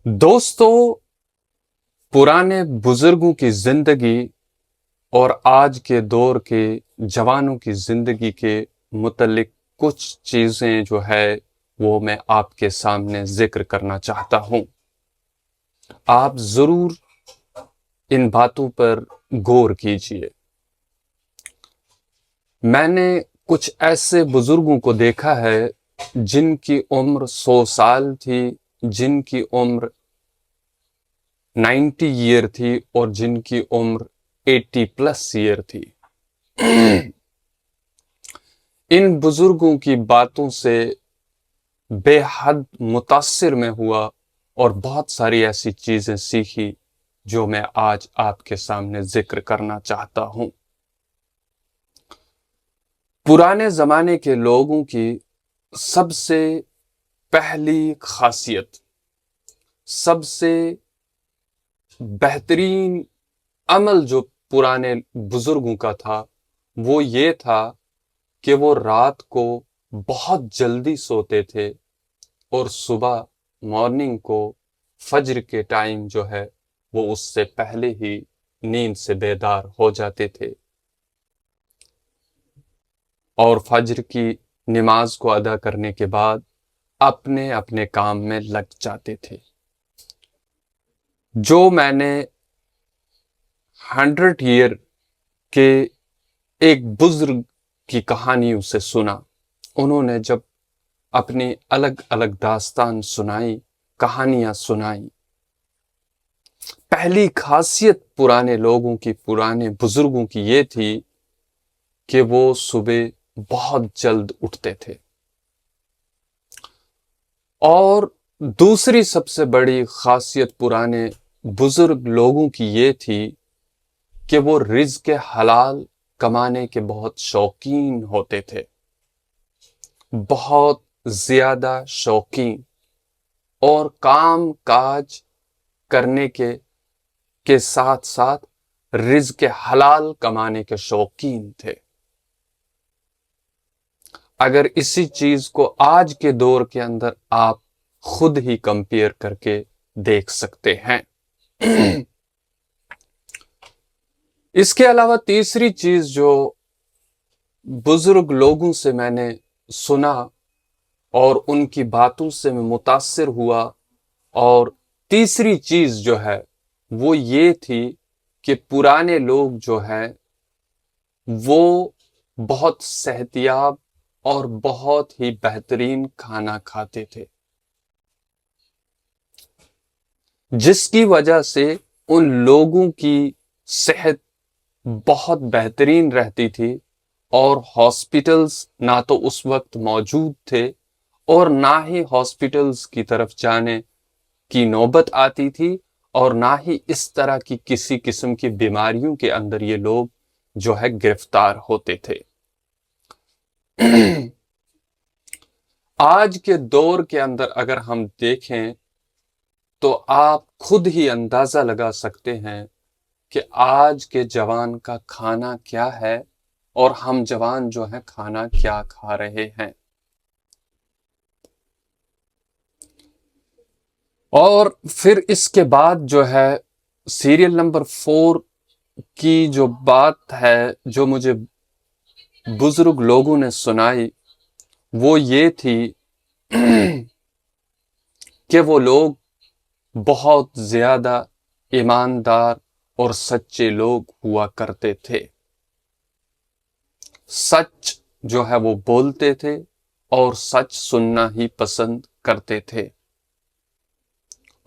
دوستو، पुराने बुजुर्गों की जिंदगी और आज के दौर के जवानों की जिंदगी के मुतल्लिक कुछ चीजें जो है वो मैं आपके सामने जिक्र करना चाहता हूं। आप जरूर इन बातों पर गौर कीजिए। मैंने कुछ ऐसे बुजुर्गों को देखा है जिनकी उम्र 100 साल थी, जिनकी उम्र 90 ईयर थी और जिनकी उम्र 80 प्लस ईयर थी। इन बुजुर्गों की बातों से बेहद मुतासिर में हुआ और बहुत सारी ऐसी चीजें सीखी जो मैं आज आपके सामने जिक्र करना चाहता हूं। पुराने जमाने के लोगों की सबसे पहली खासियत, सबसे बेहतरीन अमल जो पुराने बुजुर्गों का था वो ये था कि वो रात को बहुत जल्दी सोते थे और सुबह मॉर्निंग को फज्र के टाइम जो है वो उससे पहले ही नींद से बेदार हो जाते थे और फज्र की नमाज को अदा करने के बाद अपने अपने काम में लग जाते थे। जो मैंने 100 ईयर के एक बुजुर्ग की कहानी उसे सुना, उन्होंने जब अपनी अलग अलग दास्तान सुनाई, कहानियां सुनाई। पहली खासियत पुराने लोगों की, पुराने बुजुर्गों की ये थी कि वो सुबह बहुत जल्द उठते थे और दूसरी सबसे बड़ी खासियत पुराने बुजुर्ग लोगों की ये थी कि वो रिज़्क़ हलाल कमाने के बहुत शौकीन होते थे, बहुत ज्यादा शौकीन, और काम काज करने के साथ साथ रिज़्क़ हलाल कमाने के शौकीन थे। अगर इसी चीज को आज के दौर के अंदर आप खुद ही कंपेयर करके देख सकते हैं। इसके अलावा तीसरी चीज जो बुजुर्ग लोगों से मैंने सुना और उनकी बातों से मैं मुतासिर हुआ, और तीसरी चीज जो है वो ये थी कि पुराने लोग जो हैं वो बहुत सेहतियाब और बहुत ही बेहतरीन खाना खाते थे, जिसकी वजह से उन लोगों की सेहत बहुत बेहतरीन रहती थी और हॉस्पिटल्स ना तो उस वक्त मौजूद थे और ना ही हॉस्पिटल्स की तरफ जाने की नौबत आती थी और ना ही इस तरह की किसी किस्म की बीमारियों के अंदर ये लोग जो है गिरफ्तार होते थे। आज के दौर के अंदर अगर हम देखें तो आप खुद ही अंदाजा लगा सकते हैं कि आज के जवान का खाना क्या है और हम जवान जो हैं खाना क्या खा रहे हैं। और फिर इसके बाद जो है सीरियल नंबर 4 की जो बात है जो मुझे बुजुर्ग लोगों ने सुनाई वो ये थी कि वो लोग बहुत ज्यादा ईमानदार और सच्चे लोग हुआ करते थे। सच जो है वो बोलते थे और सच सुनना ही पसंद करते थे।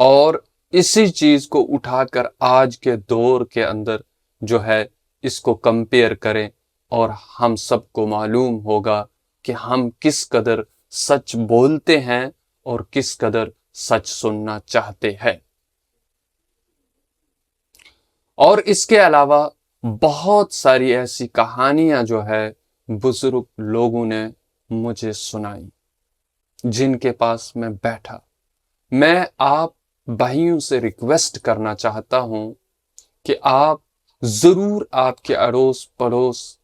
और इसी चीज को उठाकर आज के दौर के अंदर जो है इसको कंपेयर करें और हम सबको मालूम होगा कि हम किस कदर सच बोलते हैं और किस कदर सच सुनना चाहते हैं। और इसके अलावा बहुत सारी ऐसी कहानियां जो है बुजुर्ग लोगों ने मुझे सुनाई, जिनके पास मैं बैठा। मैं आप भाइयों से रिक्वेस्ट करना चाहता हूं कि आप जरूर आपके अड़ोस पड़ोस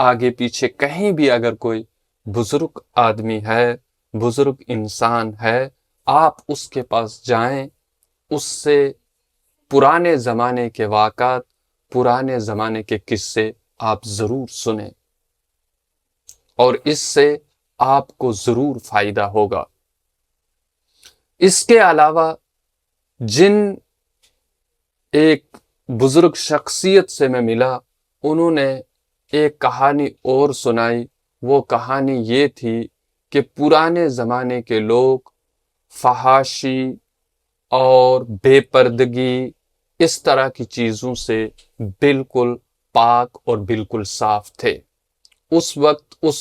आगे पीछे कहीं भी अगर कोई बुजुर्ग आदमी है, बुजुर्ग इंसान है, आप उसके पास जाएं اس سے پرانے زمانے کے واقعات، پرانے زمانے کے قصے آپ ضرور سنیں، اور اس سے آپ کو ضرور فائدہ ہوگا۔ اس کے علاوہ جن ایک بزرگ شخصیت سے میں ملا، انہوں نے ایک کہانی اور سنائی۔ وہ کہانی یہ تھی کہ پرانے زمانے کے لوگ فحاشی اور بے پردگی اس طرح کی چیزوں سے بالکل پاک اور بالکل صاف تھے۔ اس وقت، اس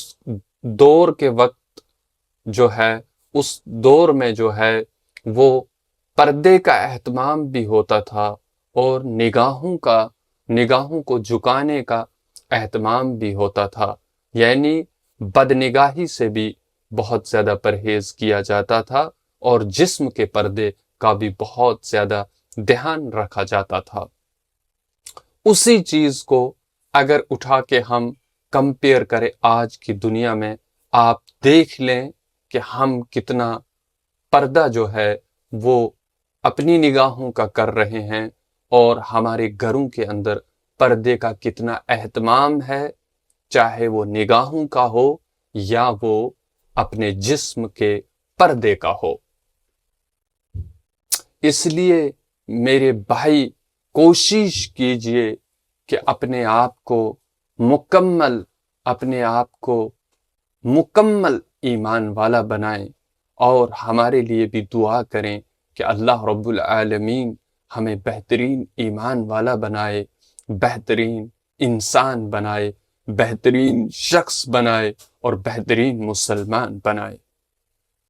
دور کے وقت جو ہے، اس دور میں جو ہے وہ پردے کا اہتمام بھی ہوتا تھا، اور نگاہوں کو جھکانے کا اہتمام بھی ہوتا تھا، یعنی بدنگاہی سے بھی بہت زیادہ پرہیز کیا جاتا تھا، اور جسم کے پردے کا بھی بہت زیادہ دھیان رکھا جاتا تھا۔ اسی چیز کو اگر اٹھا کے ہم کمپیئر کریں آج کی دنیا میں، آپ دیکھ لیں کہ ہم کتنا پردہ جو ہے وہ اپنی نگاہوں کا کر رہے ہیں، اور ہمارے گھروں کے اندر پردے کا کتنا اہتمام ہے، چاہے وہ نگاہوں کا ہو یا وہ اپنے جسم کے پردے کا ہو۔ اس لیے میرے بھائی، کوشش کیجئے کہ اپنے آپ کو مکمل ایمان والا بنائیں، اور ہمارے لیے بھی دعا کریں کہ اللہ رب العالمین ہمیں بہترین ایمان والا بنائے، بہترین انسان بنائے، بہترین شخص بنائے، اور بہترین مسلمان بنائے۔